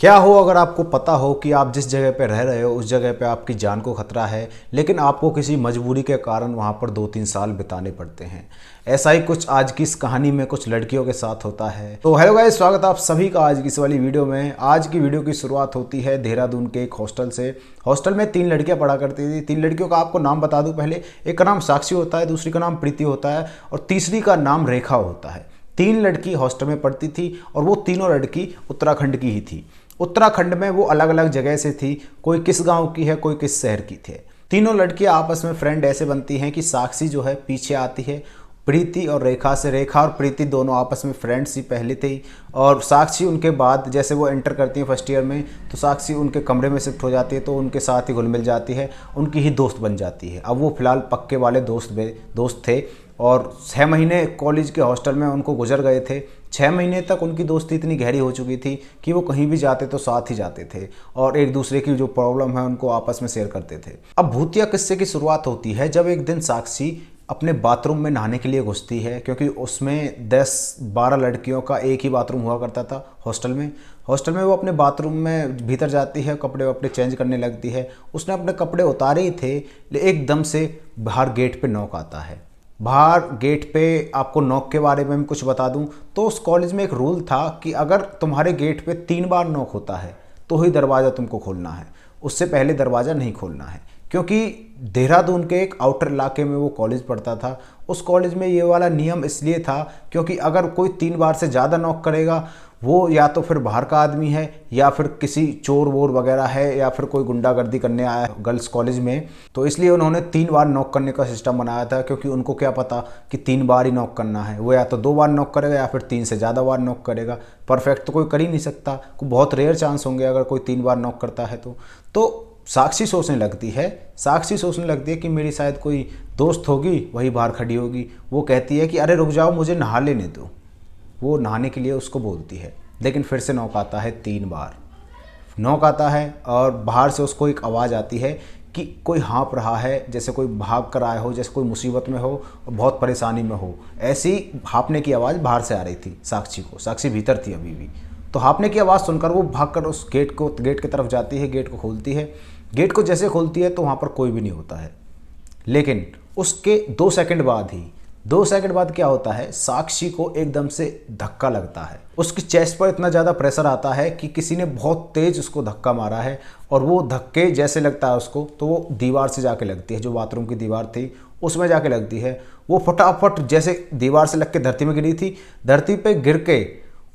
क्या हो अगर आपको पता हो कि आप जिस जगह पे रह रहे हो उस जगह पे आपकी जान को खतरा है, लेकिन आपको किसी मजबूरी के कारण वहाँ पर 2-3 साल बिताने पड़ते हैं। ऐसा ही कुछ आज की इस कहानी में कुछ लड़कियों के साथ होता है। तो हेलो गाइस, स्वागत है आप सभी का आज की इस वाली वीडियो में। आज की वीडियो की शुरुआत होती है देहरादून के एक हॉस्टल से। हॉस्टल में 3 लड़कियां पढ़ा करती थी। 3 लड़कियों का आपको नाम बता दूं पहले। एक का नाम साक्षी होता है, दूसरी का नाम प्रीति होता है और तीसरी का नाम रेखा होता है। 3 लड़की हॉस्टल में पढ़ती थी और वो तीनों लड़की उत्तराखंड की ही थी। उत्तराखंड में वो अलग अलग जगह से थी, कोई किस गांव की है, कोई किस शहर की थे। तीनों लड़कियां आपस में फ्रेंड ऐसे बनती हैं कि साक्षी जो है पीछे आती है प्रीति और रेखा से। रेखा और प्रीति दोनों आपस में फ्रेंड्स ही पहले थे ही, और साक्षी उनके बाद जैसे वो एंटर करती है फर्स्ट ईयर में तो साक्षी उनके कमरे में शिफ्ट हो जाती है, तो उनके साथ ही घुल मिल जाती है, उनकी ही दोस्त बन जाती है। अब वो फिलहाल पक्के वाले दोस्त थे और 6 महीने कॉलेज के हॉस्टल में उनको गुजर गए थे। 6 महीने तक उनकी दोस्ती इतनी गहरी हो चुकी थी कि वो कहीं भी जाते तो साथ ही जाते थे और एक दूसरे की जो प्रॉब्लम है उनको आपस में शेयर करते थे। अब भूतिया किस्से की शुरुआत होती है जब एक दिन साक्षी अपने बाथरूम में नहाने के लिए घुसती है, क्योंकि उसमें 10-12 लड़कियों का एक ही बाथरूम हुआ करता था हॉस्टल में। वो अपने बाथरूम में भीतर जाती है, कपड़े वपड़े चेंज करने लगती है। उसने अपने कपड़े उतारे ही थे, एकदम से बाहर गेट पे नॉक आता है। बाहर गेट पे आपको नॉक के बारे में कुछ बता दूं तो उस कॉलेज में एक रूल था कि अगर तुम्हारे गेट पे 3 बार नॉक होता है तो ही दरवाज़ा तुमको खोलना है, उससे पहले दरवाज़ा नहीं खोलना है। क्योंकि देहरादून के एक आउटर इलाके में वो कॉलेज पड़ता था। उस कॉलेज में ये वाला नियम इसलिए था क्योंकि अगर कोई 3 बार से ज़्यादा नॉक करेगा वो या तो फिर बाहर का आदमी है या फिर किसी चोर वोर वगैरह है या फिर कोई गुंडागर्दी करने आया है गर्ल्स कॉलेज में। तो इसलिए उन्होंने 3 बार नॉक करने का सिस्टम बनाया था, क्योंकि उनको क्या पता कि 3 बार ही नॉक करना है। वो या तो 2 बार नॉक करेगा या फिर 3 से ज़्यादा बार नॉक करेगा। परफेक्ट तो कोई कर ही नहीं सकता, कोई बहुत रेयर चांस होंगे अगर कोई 3 बार नॉक करता है तो साक्षी सोचने लगती है कि मेरी शायद कोई दोस्त होगी, वही बाहर खड़ी होगी। वो कहती है कि अरे रुक जाओ, मुझे नहा लेने दो। वो नहाने के लिए उसको बोलती है, लेकिन फिर से नॉक आता है। 3 बार नॉक आता है और बाहर से उसको एक आवाज़ आती है कि कोई हाँप रहा है, जैसे कोई भाग कर आया हो, जैसे कोई मुसीबत में हो और बहुत परेशानी में हो। ऐसी हाँपने की आवाज़ बाहर से आ रही थी साक्षी को। साक्षी भीतर थी अभी भी। तो हाँपने की आवाज़ सुनकर वो भागकर उस गेट की तरफ जाती है, गेट को खोलती है। गेट को जैसे खोलती है तो वहाँ पर कोई भी नहीं होता है, लेकिन उसके 2 सेकंड बाद क्या होता है, साक्षी को एकदम से धक्का लगता है। उसकी चेस्ट पर इतना ज़्यादा प्रेशर आता है कि किसी ने बहुत तेज उसको धक्का मारा है, और वो धक्के जैसे लगता है उसको तो वो दीवार से जाके लगती है। जो बाथरूम की दीवार थी उसमें जाके लगती है। वो फटाफट जैसे दीवार से लग के धरती में गिरी थी, धरती पे गिर के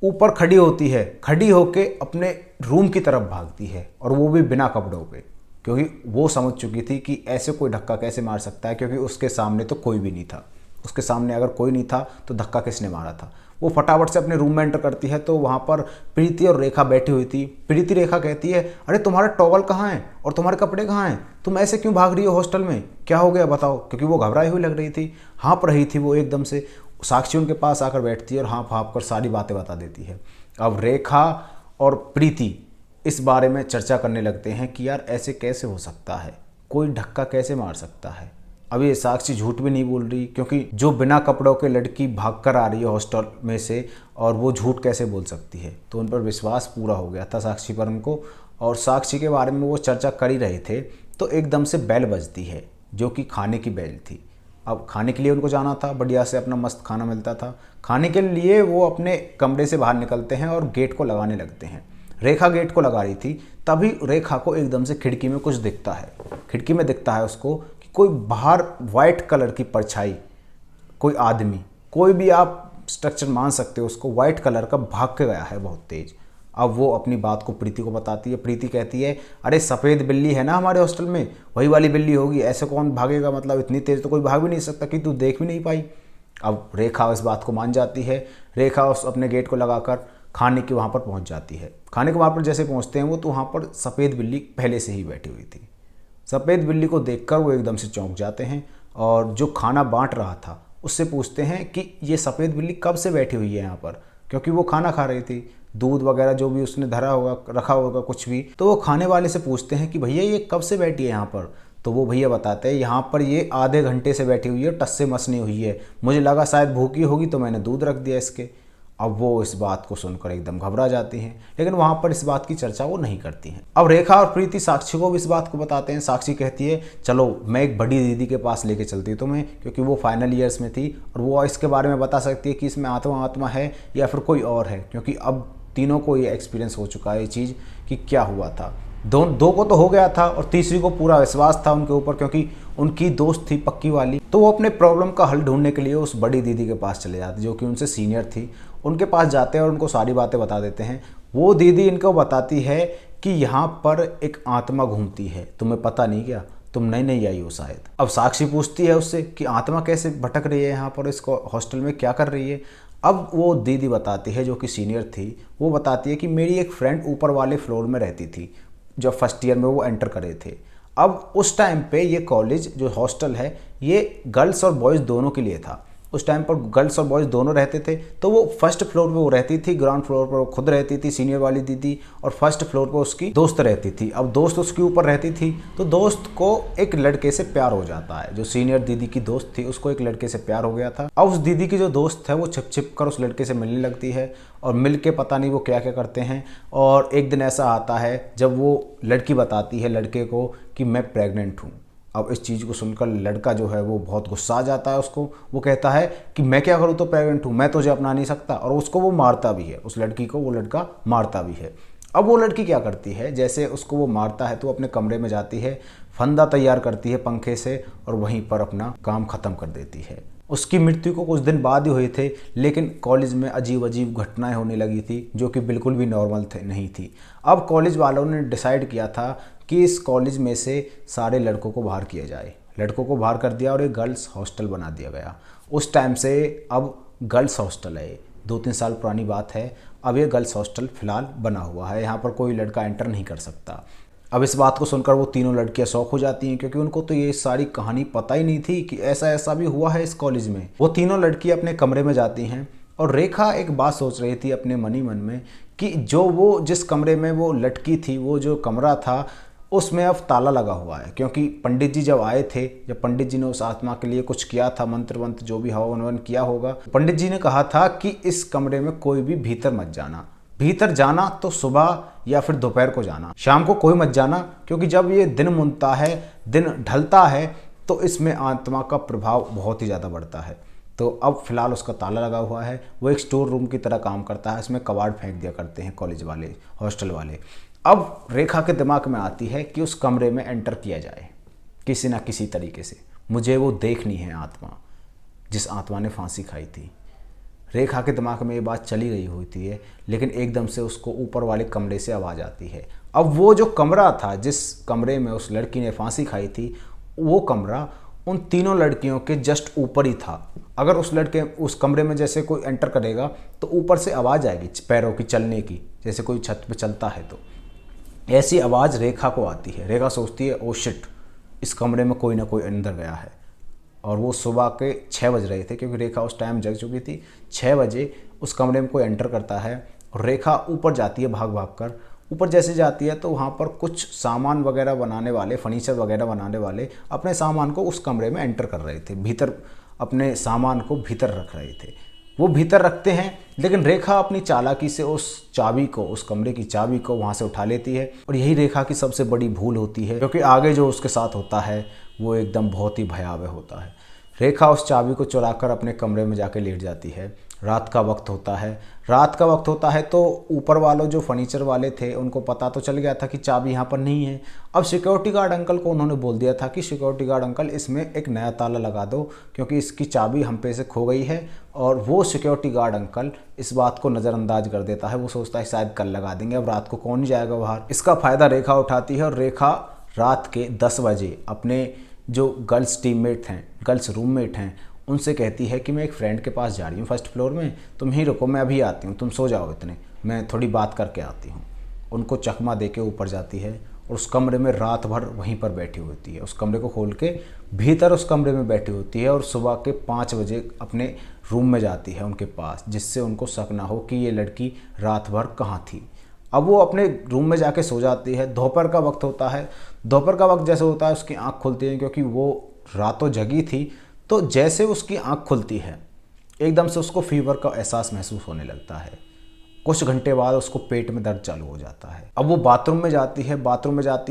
ऊपर खड़ी होती है। खड़ी होके अपने रूम की तरफ भागती है, और वो भी बिना कपड़ों पे, क्योंकि वो समझ चुकी थी कि ऐसे कोई धक्का कैसे मार सकता है, क्योंकि उसके सामने तो कोई भी नहीं था। उसके सामने अगर कोई नहीं था तो धक्का किसने मारा था। वो फटाफट से अपने रूम में एंटर करती है तो वहाँ पर प्रीति और रेखा बैठी हुई थी। प्रीति रेखा कहती है, अरे तुम्हारा टॉवल कहाँ है और तुम्हारे कपड़े कहाँ हैं, तुम ऐसे क्यों भाग रही हो हॉस्टल में, क्या हो गया बताओ। क्योंकि वो घबराई हुई लग रही थी, हाँप रही थी वो एकदम से। साक्षी उनके पास आकर बैठती है और हाँप हाँप कर सारी बातें बता देती है। अब रेखा और प्रीति इस बारे में चर्चा करने लगते हैं कि यार ऐसे कैसे हो सकता है, कोई धक्का कैसे मार सकता है। अब ये साक्षी झूठ भी नहीं बोल रही, क्योंकि जो बिना कपड़ों के लड़की भागकर आ रही है हॉस्टल में से, और वो झूठ कैसे बोल सकती है। तो उन पर विश्वास पूरा हो गया था साक्षी पर उनको, और साक्षी के बारे में वो चर्चा कर ही रहे थे तो एकदम से बेल बजती है, जो कि खाने की बेल थी। अब खाने के लिए उनको जाना था, बढ़िया से अपना मस्त खाना मिलता था। खाने के लिए वो अपने कमरे से बाहर निकलते हैं और गेट को लगाने लगते हैं। रेखा गेट को लगा रही थी, तभी रेखा को एकदम से खिड़की में कुछ दिखता है। खिड़की में दिखता है उसको कि कोई बाहर वाइट कलर की परछाई, कोई आदमी, कोई भी आप स्ट्रक्चर मान सकते हो उसको, वाइट कलर का भाग के गया है बहुत तेज। अब वो अपनी बात को प्रीति को बताती है। प्रीति कहती है, अरे सफ़ेद बिल्ली है ना हमारे हॉस्टल में, वही वाली बिल्ली होगी, ऐसे कौन भागेगा, मतलब इतनी तेज़ तो कोई भाग भी नहीं सकता कि तू देख भी नहीं पाई। अब रेखा इस बात को मान जाती है। रेखा उस अपने गेट को लगाकर खाने के वहाँ पर पहुँच जाती है। खाने के वहाँ पर जैसे पहुँचते हैं वो, तो वहाँ पर सफ़ेद बिल्ली पहले से ही बैठी हुई थी। सफ़ेद बिल्ली को देखकर वो एकदम से चौंक जाते हैं, और जो खाना बांट रहा था उससे पूछते हैं कि ये सफ़ेद बिल्ली कब से बैठी हुई है यहाँ पर, क्योंकि वो खाना खा रही थी, दूध वगैरह जो भी उसने धरा होगा, रखा होगा कुछ भी। तो वो खाने वाले से पूछते हैं कि भैया ये कब से बैठी है यहाँ पर। तो वो भैया बताते हैं, यहाँ पर ये आधे घंटे से बैठी हुई है, टस से मस नहीं हुई है, मुझे लगा शायद भूखी होगी तो मैंने दूध रख दिया इसके। अब वो इस बात को सुनकर एकदम घबरा जाती हैं, लेकिन वहाँ पर इस बात की चर्चा वो नहीं करती हैं। अब रेखा और प्रीति साक्षी को भी इस बात को बताते हैं। साक्षी कहती है चलो मैं एक बड़ी दीदी के पास लेके चलती हूँ तुम्हें, क्योंकि वो फाइनल ईयर्स में थी और वो इसके बारे में बता सकती है कि इसमें आत्मा आत्मा है या फिर कोई और है, क्योंकि अब तीनों को ये एक्सपीरियंस हो चुका है ये चीज़ कि क्या हुआ था। दो को तो हो गया था और तीसरी को पूरा विश्वास था उनके ऊपर, क्योंकि उनकी दोस्त थी पक्की वाली। तो वो अपने प्रॉब्लम का हल ढूंढने के लिए उस बड़ी दीदी के पास चले जाते, जो कि उनसे सीनियर थी। उनके पास जाते हैं और उनको सारी बातें बता देते हैं। वो दीदी इनको बताती है कि यहाँ पर एक आत्मा घूमती है, तुम्हें पता नहीं क्या, तुम नहीं आई हो शायद। अब साक्षी पूछती है उससे कि आत्मा कैसे भटक रही है यहाँ पर, इसको हॉस्टल में क्या कर रही है। अब वो दीदी बताती है, जो कि सीनियर थी, वो बताती है कि मेरी एक फ्रेंड ऊपर वाले फ्लोर में रहती थी जब फर्स्ट ईयर में वो एंटर करे थे। अब उस टाइम पे ये कॉलेज जो हॉस्टल है ये गर्ल्स और बॉयज़ दोनों के लिए था। उस टाइम पर गर्ल्स और बॉयज़ दोनों रहते थे। तो वो फर्स्ट फ्लोर पे वो रहती थी, ग्राउंड फ्लोर पर वो खुद रहती थी सीनियर वाली दीदी, और फर्स्ट फ्लोर पर उसकी दोस्त रहती थी। अब दोस्त उसके ऊपर रहती थी, तो दोस्त को एक लड़के से प्यार हो जाता है। जो सीनियर दीदी की दोस्त थी उसको एक लड़के से प्यार हो गया था। अब उस दीदी की जो दोस्त है वो छिप छिप कर उस लड़के से मिलने लगती है, और मिल के पता नहीं वो क्या क्या करते हैं। और एक दिन ऐसा आता है जब वो लड़की बताती है लड़के को कि मैं प्रेग्नेंट हूँ। अब इस चीज़ को सुनकर लड़का जो है वो बहुत गुस्सा आ जाता है उसको। वो कहता है कि मैं क्या करूँ, तो प्रेग्नेंट हूँ, मैं तुझे अपना नहीं सकता। और उसको वो मारता भी है, उस लड़की को वो लड़का मारता भी है। अब वो लड़की क्या करती है, जैसे उसको वो मारता है तो अपने कमरे में जाती है, फंदा तैयार करती है पंखे से और वहीं पर अपना काम ख़त्म कर देती है। उसकी मृत्यु को कुछ दिन बाद ही हुए थे, लेकिन कॉलेज में अजीब अजीब घटनाएं होने लगी थी जो कि बिल्कुल भी नॉर्मल नहीं थी। अब कॉलेज वालों ने डिसाइड किया था कि इस कॉलेज में से सारे लड़कों को बाहर किया जाए। लड़कों को बाहर कर दिया और एक गर्ल्स हॉस्टल बना दिया गया। उस टाइम से अब गर्ल्स हॉस्टल है, 2-3 साल पुरानी बात है। अब ये गर्ल्स हॉस्टल फ़िलहाल बना हुआ है, यहाँ पर कोई लड़का एंटर नहीं कर सकता। अब इस बात को सुनकर वो तीनों लड़कियां शौक हो जाती हैं, क्योंकि उनको तो ये सारी कहानी पता ही नहीं थी कि ऐसा ऐसा भी हुआ है इस कॉलेज में। वो तीनों लड़कियां अपने कमरे में जाती हैं और रेखा एक बात सोच रही थी अपने मन ही मन में कि जो वो जिस कमरे में वो लटकी थी, वो जो कमरा था उसमें अब ताला लगा हुआ है। क्योंकि पंडित जी जब आए थे, जब पंडित जी ने उस आत्मा के लिए कुछ किया था, मंत्र वंत्र जो भी हवन वन किया होगा, पंडित जी ने कहा था कि इस कमरे में कोई भी भीतर मत जाना। भीतर जाना तो सुबह या फिर दोपहर को जाना, शाम को कोई मत जाना, क्योंकि जब ये दिन मुनता है, दिन ढलता है, तो इसमें आत्मा का प्रभाव बहुत ही ज़्यादा बढ़ता है। तो अब फिलहाल उसका ताला लगा हुआ है। वो एक स्टोर रूम की तरह काम करता है, इसमें कबाड़ फेंक दिया करते हैं कॉलेज वाले, हॉस्टल वाले। अब रेखा के दिमाग में आती है कि उस कमरे में एंटर किया जाए किसी ना किसी तरीके से। मुझे वो देखनी है आत्मा, जिस आत्मा ने फांसी खाई थी। रेखा के दिमाग में ये बात चली गई होती है, लेकिन एकदम से उसको ऊपर वाले कमरे से आवाज़ आती है। अब वो जो कमरा था, जिस कमरे में उस लड़की ने फांसी खाई थी, वो कमरा उन तीनों लड़कियों के जस्ट ऊपर ही था। अगर उस कमरे में जैसे कोई एंटर करेगा तो ऊपर से आवाज़ आएगी पैरों की चलने की, जैसे कोई छत पे चलता है। तो ऐसी आवाज़ रेखा को आती है। रेखा सोचती है ओ शिट, इस कमरे में कोई ना कोई अंदर गया है। और वो सुबह के 6 बज रहे थे, क्योंकि रेखा उस टाइम जग चुकी थी। 6 बजे उस कमरे में कोई एंटर करता है और रेखा ऊपर जाती है भाग भाग कर। ऊपर जैसे जाती है तो वहाँ पर कुछ सामान वगैरह बनाने वाले, फर्नीचर वगैरह बनाने वाले अपने सामान को उस कमरे में एंटर कर रहे थे, भीतर अपने सामान को भीतर रख रहे थे। वो भीतर रखते हैं, लेकिन रेखा अपनी चालाकी से उस चाबी को, उस कमरे की चाबी को वहाँ से उठा लेती है। और यही रेखा की सबसे बड़ी भूल होती है, क्योंकि आगे जो उसके साथ होता है वो एकदम बहुत ही भयावह होता है। रेखा उस चाबी को चुराकर अपने कमरे में जाके लेट जाती है। रात का वक्त होता है तो ऊपर वालों जो फर्नीचर वाले थे उनको पता तो चल गया था कि चाबी यहाँ पर नहीं है। अब सिक्योरिटी गार्ड अंकल को उन्होंने बोल दिया था कि सिक्योरिटी गार्ड अंकल इसमें एक नया ताला लगा दो, क्योंकि इसकी चाबी हम पे से खो गई है। और वो सिक्योरिटी गार्ड अंकल इस बात को नज़रअंदाज कर देता है। वो सोचता है शायद कल लगा देंगे, अब रात को कौन ही जाएगा बाहर। इसका फ़ायदा रेखा उठाती है और रेखा रात के 10 बजे अपने जो गर्ल्स टीममेट हैं, गर्ल्स रूममेट हैं, उनसे कहती है कि मैं एक फ्रेंड के पास जा रही हूँ फर्स्ट फ्लोर में, तुम ही रुको, मैं अभी आती हूँ, तुम सो जाओ इतने, मैं थोड़ी बात करके आती हूँ। उनको चकमा दे के ऊपर जाती है और उस कमरे में रात भर वहीं पर बैठी होती है। उस कमरे को खोल के भीतर उस कमरे में बैठी होती है और सुबह के 5 बजे अपने रूम में जाती है उनके पास, जिससे उनको शक ना हो कि ये लड़की रात भर कहाँ थी। अब वो अपने रूम में जाके सो जाती है। दोपहर का वक्त होता है। दोपहर का वक्त जैसे होता है उसकी आँख खुलती है, क्योंकि वो रातों जगी थी। तो जैसे उसकी आँख खुलती है एकदम से उसको फीवर का एहसास महसूस होने लगता है। कुछ घंटे बाद उसको पेट में दर्द चालू हो जाता है। अब वो बाथरूम में जाती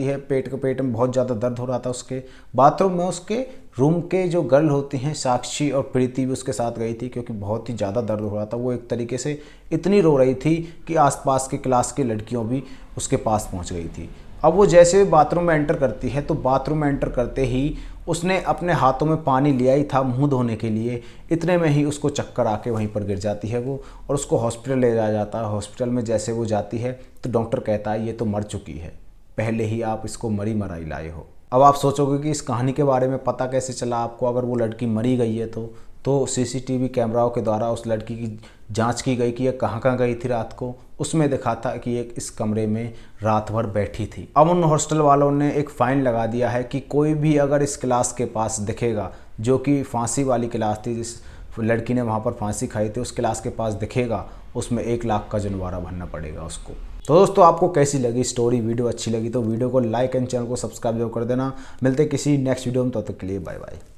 है, पेट में बहुत ज़्यादा दर्द हो रहा था उसके। बाथरूम में उसके रूम के जो गर्ल होती हैं, साक्षी और प्रीति भी उसके साथ गई थी, क्योंकि बहुत ही ज़्यादा दर्द हो रहा था। वो एक तरीके से इतनी रो रही थी कि आसपास के क्लास की लड़कियों भी उसके पास पहुंच गई थी। अब वो जैसे बाथरूम में एंटर करती है तो बाथरूम में एंटर करते ही उसने अपने हाथों में पानी लिया ही था मुंह धोने के लिए, इतने में ही उसको चक्कर आके वहीं पर गिर जाती है वो, और उसको हॉस्पिटल ले जाया जाता है। हॉस्पिटल में जैसे वो जाती है तो डॉक्टर कहता है ये तो मर चुकी है, पहले ही आप इसको मरी मराई लाए हो। अब आप सोचोगे कि इस कहानी के बारे में पता कैसे चला आपको, अगर वो लड़की मरी गई है तो सीसीटीवी कैमराओं के द्वारा उस लड़की की जांच की गई कि ये कहाँ कहाँ गई थी रात को। उसमें देखा था कि एक इस कमरे में रात भर बैठी थी। अब उन हॉस्टल वालों ने एक फ़ाइन लगा दिया है कि कोई भी अगर इस क्लास के पास दिखेगा, जो कि फांसी वाली क्लास थी, जिस लड़की ने वहाँ पर फांसी खाई थी, उस क्लास के पास दिखेगा, उसमें 1 लाख का जुर्माना भरना पड़ेगा उसको। तो दोस्तों, आपको कैसी लगी स्टोरी? वीडियो अच्छी लगी तो वीडियो को लाइक एंड चैनल को सब्सक्राइब जरूर कर देना। मिलते किसी नेक्स्ट वीडियो में, तब तक के लिए बाय बाय।